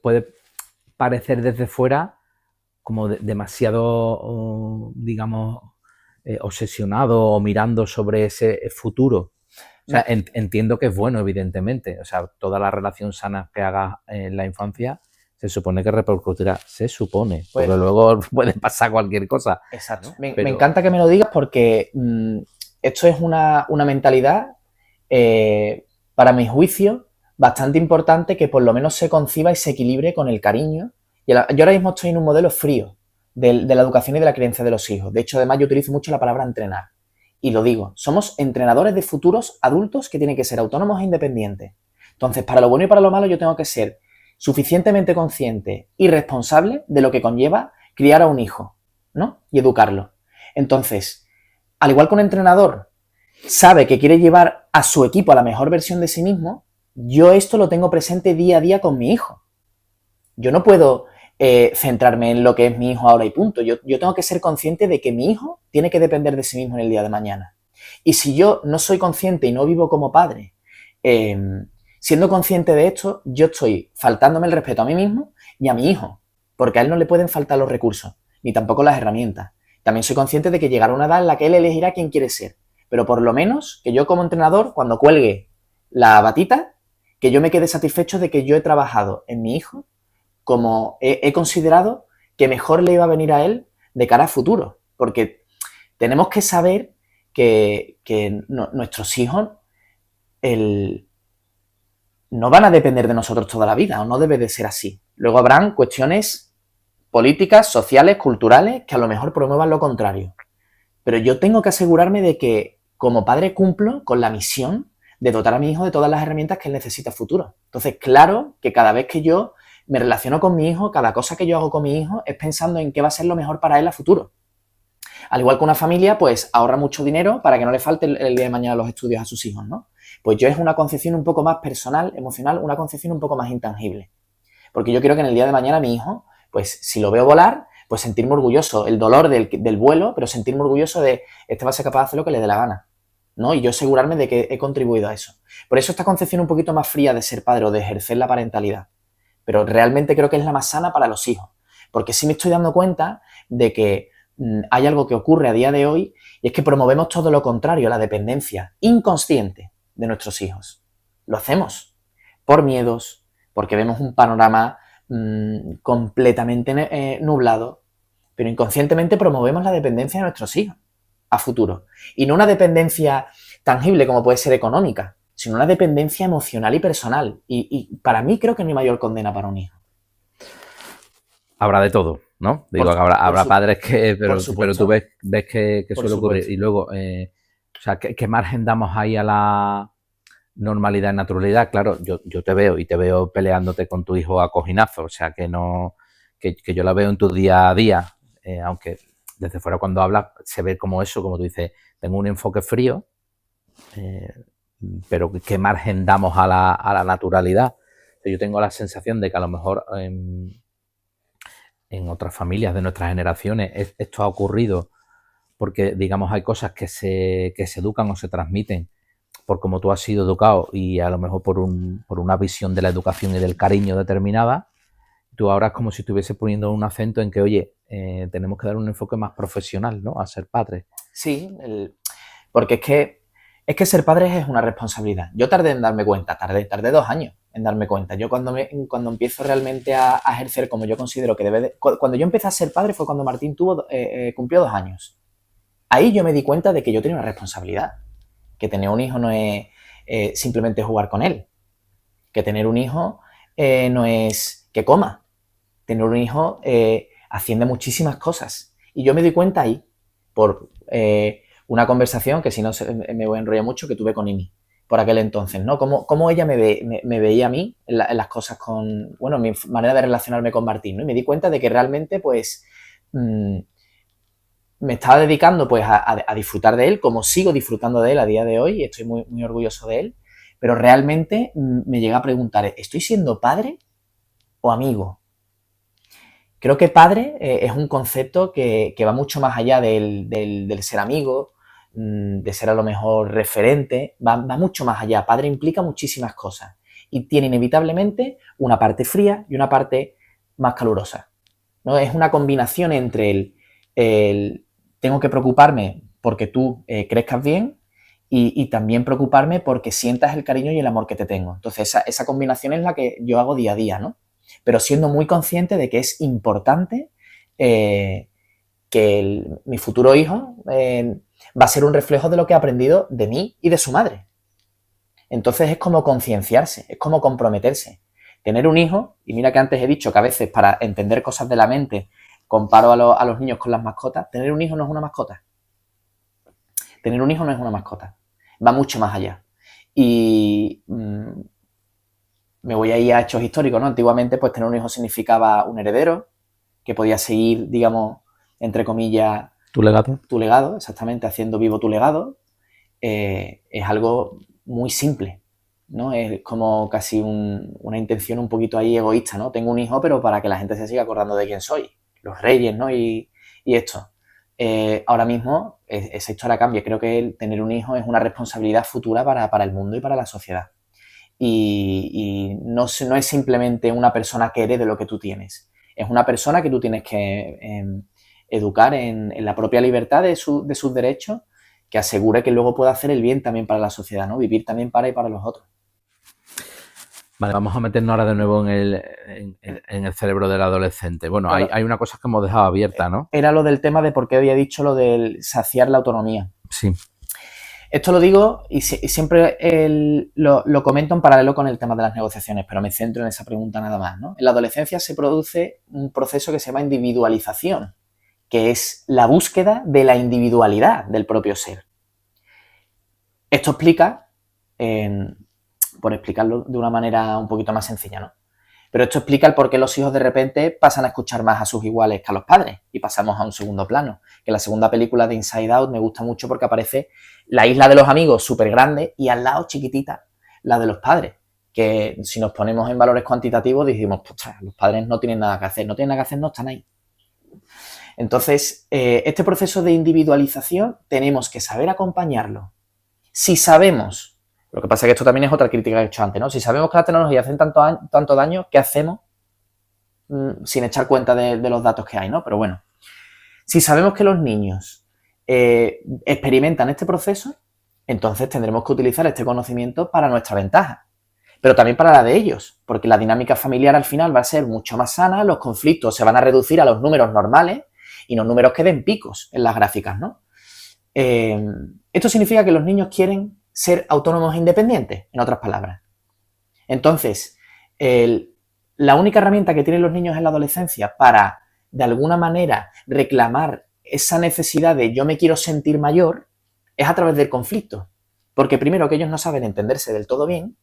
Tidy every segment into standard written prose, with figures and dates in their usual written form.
puede parecer desde fuera como demasiado, digamos, obsesionado o mirando sobre ese futuro. O sea, entiendo que es bueno, evidentemente. O sea, toda la relación sana que hagas en la infancia se supone que repercutirá. Se supone, porque Pues, luego puede pasar cualquier cosa, exacto. ¿no? Me encanta que me lo digas porque esto es una mentalidad, para mi juicio, bastante importante que por lo menos se conciba y se equilibre con el cariño. Yo ahora mismo estoy en un modelo frío de la educación y de la crianza de los hijos. De hecho, además, yo utilizo mucho la palabra entrenar. Y lo digo, somos entrenadores de futuros adultos que tienen que ser autónomos e independientes. Entonces, para lo bueno y para lo malo, yo tengo que ser suficientemente consciente y responsable de lo que conlleva criar a un hijo, ¿no? Y educarlo. Entonces, al igual que un entrenador sabe que quiere llevar a su equipo a la mejor versión de sí mismo, yo esto lo tengo presente día a día con mi hijo. Yo no puedo centrarme en lo que es mi hijo ahora y punto. Yo tengo que ser consciente de que mi hijo tiene que depender de sí mismo en el día de mañana. Y si yo no soy consciente y no vivo como padre, eh, siendo consciente de esto, yo estoy faltándome el respeto a mí mismo y a mi hijo, porque a él no le pueden faltar los recursos, ni tampoco las herramientas. También soy consciente de que llegará una edad en la que él elegirá quién quiere ser. Pero por lo menos que yo como entrenador, cuando cuelgue la batita, que yo me quede satisfecho de que yo he trabajado en mi hijo como he considerado que mejor le iba a venir a él de cara a futuro. Porque tenemos que saber que nuestros hijos no van a depender de nosotros toda la vida, o no debe de ser así. Luego habrán cuestiones políticas, sociales, culturales, que a lo mejor promuevan lo contrario. Pero yo tengo que asegurarme de que como padre cumplo con la misión de dotar a mi hijo de todas las herramientas que él necesita a futuro. Entonces, claro que cada vez que yo me relaciono con mi hijo, cada cosa que yo hago con mi hijo es pensando en qué va a ser lo mejor para él a futuro. Al igual que una familia, pues ahorra mucho dinero para que no le falte el día de mañana los estudios a sus hijos, ¿no? Pues yo es una concepción un poco más personal, emocional, una concepción un poco más intangible. Porque yo quiero que en el día de mañana mi hijo, pues si lo veo volar, pues sentirme orgulloso, el dolor del vuelo, pero sentirme orgulloso de este va a ser capaz de hacer lo que le dé la gana, ¿no? Y yo asegurarme de que he contribuido a eso. Por eso esta concepción un poquito más fría de ser padre o de ejercer la parentalidad. Pero realmente creo que es la más sana para los hijos. Porque sí me estoy dando cuenta de que hay algo que ocurre a día de hoy y es que promovemos todo lo contrario, la dependencia inconsciente de nuestros hijos. Lo hacemos por miedos, porque vemos un panorama completamente nublado, pero inconscientemente promovemos la dependencia de nuestros hijos a futuro. Y no una dependencia tangible como puede ser económica, sino una dependencia emocional y personal. Y para mí creo que no hay mayor condena para un hijo. Habrá de todo, ¿no? Digo, Por, habrá padres que, por pero tú supuesto, ves que por suele ocurrir. supuesto. Y luego, o sea, ¿qué margen damos ahí a la normalidad y naturalidad? Claro, yo te veo y te veo peleándote con tu hijo a cojinazo, o sea, que no, que yo la veo en tu día a día, aunque desde fuera cuando hablas se ve como eso, como tú dices, tengo un enfoque frío, eh, pero ¿qué margen damos a la naturalidad? Yo tengo la sensación de que a lo mejor en otras familias de nuestras generaciones esto ha ocurrido porque, digamos, hay cosas que se educan o se transmiten por cómo tú has sido educado y a lo mejor por una visión de la educación y del cariño determinada. Tú ahora es como si estuviese poniendo un acento en que, oye, tenemos que dar un enfoque más profesional, ¿no? A ser padres. Sí, porque es que ser padre es una responsabilidad. Yo tardé en darme cuenta, tardé 2 años en darme cuenta. Yo cuando empiezo realmente a ejercer como yo considero que debe de, cuando yo empecé a ser padre fue cuando Martín cumplió 2 años. Ahí yo me di cuenta de que yo tenía una responsabilidad, que tener un hijo no es simplemente jugar con él, que tener un hijo no es que coma, tener un hijo asciende muchísimas cosas. Y yo me di cuenta ahí, por una conversación, que si no me voy a enrollar mucho, que tuve con Imi por aquel entonces, ¿no? Cómo ella me veía a mí en las cosas con, bueno, mi manera de relacionarme con Martín, ¿no? Y me di cuenta de que realmente, pues, me estaba dedicando, pues, a disfrutar de él, como sigo disfrutando de él a día de hoy, y estoy muy, muy orgulloso de él, pero realmente me llega a preguntar, ¿estoy siendo padre o amigo? Creo que padre es un concepto que va mucho más allá del ser amigo, de ser a lo mejor referente, va mucho más allá. Padre implica muchísimas cosas. y tiene inevitablemente una parte fría y una parte más calurosa, ¿no? Es una combinación entre el tengo que preocuparme porque tú crezcas bien y también preocuparme porque sientas el cariño y el amor que te tengo. Entonces, esa combinación es la que yo hago día a día, ¿no? Pero siendo muy consciente de que es importante que mi futuro hijo va a ser un reflejo de lo que ha aprendido de mí y de su madre. Entonces es como concienciarse, es como comprometerse. Tener un hijo, y mira que antes he dicho que a veces para entender cosas de la mente comparo a los niños con las mascotas, tener un hijo no es una mascota. Tener un hijo no es una mascota, va mucho más allá. Y me voy a ir a hechos históricos, ¿no? Antiguamente, pues tener un hijo significaba un heredero que podía seguir, digamos, entre comillas, ¿Tu legado? Tu legado, exactamente, haciendo vivo tu legado. Es algo muy simple, ¿no? Es como casi una intención un poquito ahí egoísta, ¿no? Tengo un hijo, pero para que la gente se siga acordando de quién soy. Los reyes, ¿no? Y esto. Ahora mismo esa historia cambia. Creo que el tener un hijo es una responsabilidad futura para el mundo y para la sociedad. Y no es simplemente una persona que herede lo que tú tienes. Es una persona que tú tienes que educar en la propia libertad de sus derechos, que asegure que luego pueda hacer el bien también para la sociedad, ¿no? Vivir también para y para los otros. Vale, vamos a meternos ahora de nuevo en el cerebro del adolescente. Bueno, Claro. hay una cosa que hemos dejado abierta, ¿no? Era lo del tema de por qué había dicho lo del saciar la autonomía. Sí. Esto lo digo y siempre lo comento en paralelo con el tema de las negociaciones, pero me centro en esa pregunta nada más, ¿no? En la adolescencia se produce un proceso que se llama individualización, que es la búsqueda de la individualidad del propio ser. Esto explica, por explicarlo de una manera un poquito más sencilla, ¿no? Pero esto explica el por qué los hijos de repente pasan a escuchar más a sus iguales que a los padres y pasamos a un segundo plano. Que la segunda película de Inside Out me gusta mucho porque aparece la isla de los amigos súper grande y al lado chiquitita la de los padres. Que si nos ponemos en valores cuantitativos decimos, pues los padres no tienen nada que hacer, no tienen nada que hacer, no están ahí. Entonces, este proceso de individualización tenemos que saber acompañarlo. Si sabemos, lo que pasa es que esto también es otra crítica que he hecho antes, ¿no? Si sabemos que las tecnologías hacen tanto daño, ¿qué hacemos? Sin echar cuenta de los datos que hay, ¿no? Pero bueno, si sabemos que los niños experimentan este proceso, entonces tendremos que utilizar este conocimiento para nuestra ventaja, pero también para la de ellos, porque la dinámica familiar al final va a ser mucho más sana, los conflictos se van a reducir a los números normales y no números que den picos en las gráficas, ¿no? Esto significa que los niños quieren ser autónomos e independientes, en otras palabras. Entonces, la única herramienta que tienen los niños en la adolescencia para, de alguna manera, reclamar esa necesidad de yo me quiero sentir mayor, es a través del conflicto. Porque primero que ellos no saben entenderse del todo bien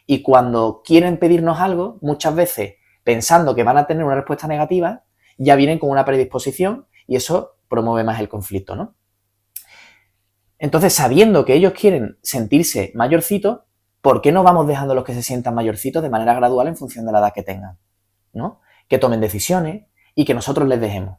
y cuando quieren pedirnos algo, muchas veces pensando que van a tener una respuesta negativa, ya vienen con una predisposición y eso promueve más el conflicto, ¿no? Entonces, sabiendo que ellos quieren sentirse mayorcitos, ¿por qué no vamos dejándolos que se sientan mayorcitos de manera gradual en función de la edad que tengan? ¿No? Que tomen decisiones y que nosotros les dejemos.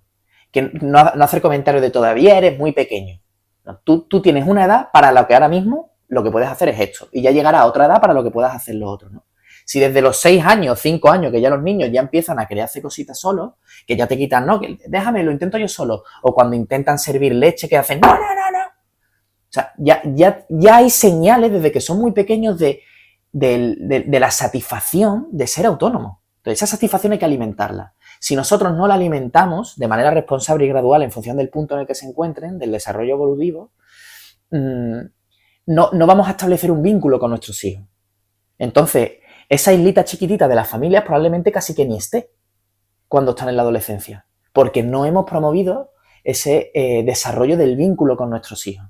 Que no hacer comentarios de todavía eres muy pequeño. No, tú tienes una edad para lo que ahora mismo lo que puedes hacer es esto. Y ya llegará a otra edad para lo que puedas hacer lo otro, ¿no? Si desde los 6 años, 5 años, que ya los niños ya empiezan a querer hacer cositas solos, que ya te quitan, no, que déjame, lo intento yo solo. O cuando intentan servir leche, que hacen, no. O sea, ya hay señales desde que son muy pequeños de la satisfacción de ser autónomo. Entonces, esa satisfacción hay que alimentarla. Si nosotros no la alimentamos de manera responsable y gradual en función del punto en el que se encuentren, del desarrollo evolutivo, no vamos a establecer un vínculo con nuestros hijos. Entonces, esa islita chiquitita de las familias probablemente casi que ni esté cuando están en la adolescencia, porque no hemos promovido ese desarrollo del vínculo con nuestros hijos,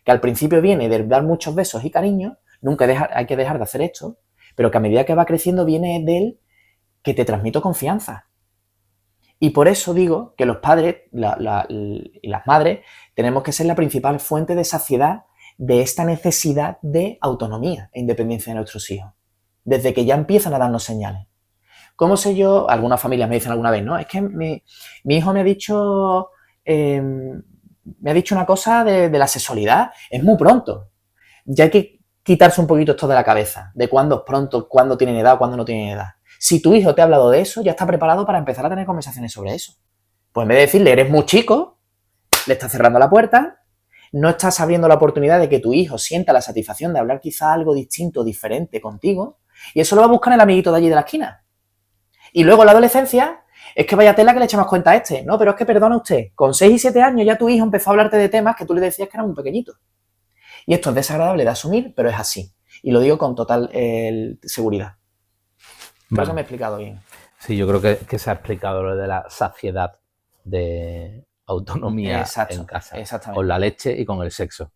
que al principio viene de dar muchos besos y cariños, nunca hay que dejar de hacer esto, pero que a medida que va creciendo viene del que te transmito confianza. Y por eso digo que los padres y las madres tenemos que ser la principal fuente de saciedad de esta necesidad de autonomía e independencia de nuestros hijos, desde que ya empiezan a darnos señales. ¿Cómo sé yo? Algunas familias me dicen alguna vez, ¿no? Es que mi hijo me ha dicho una cosa de la sexualidad, es muy pronto. Ya hay que quitarse un poquito esto de la cabeza, de cuándo es pronto, cuándo tienen edad, cuándo no tienen edad. Si tu hijo te ha hablado de eso, ya está preparado para empezar a tener conversaciones sobre eso. Pues en vez de decirle, eres muy chico, le estás cerrando la puerta, no estás abriendo la oportunidad de que tu hijo sienta la satisfacción de hablar quizá algo distinto, diferente contigo, y eso lo va a buscar en el amiguito de allí de la esquina. Y luego en la adolescencia, es que vaya tela que le echamos cuenta a este. No, pero es que perdona usted, con 6 y 7 años ya tu hijo empezó a hablarte de temas que tú le decías que eran muy pequeñitos. Y esto es desagradable de asumir, pero es así. Y lo digo con total seguridad. Creo que me he explicado bien. Sí, yo creo que se ha explicado lo de la saciedad de autonomía en casa. Exactamente. Con la leche y con el sexo.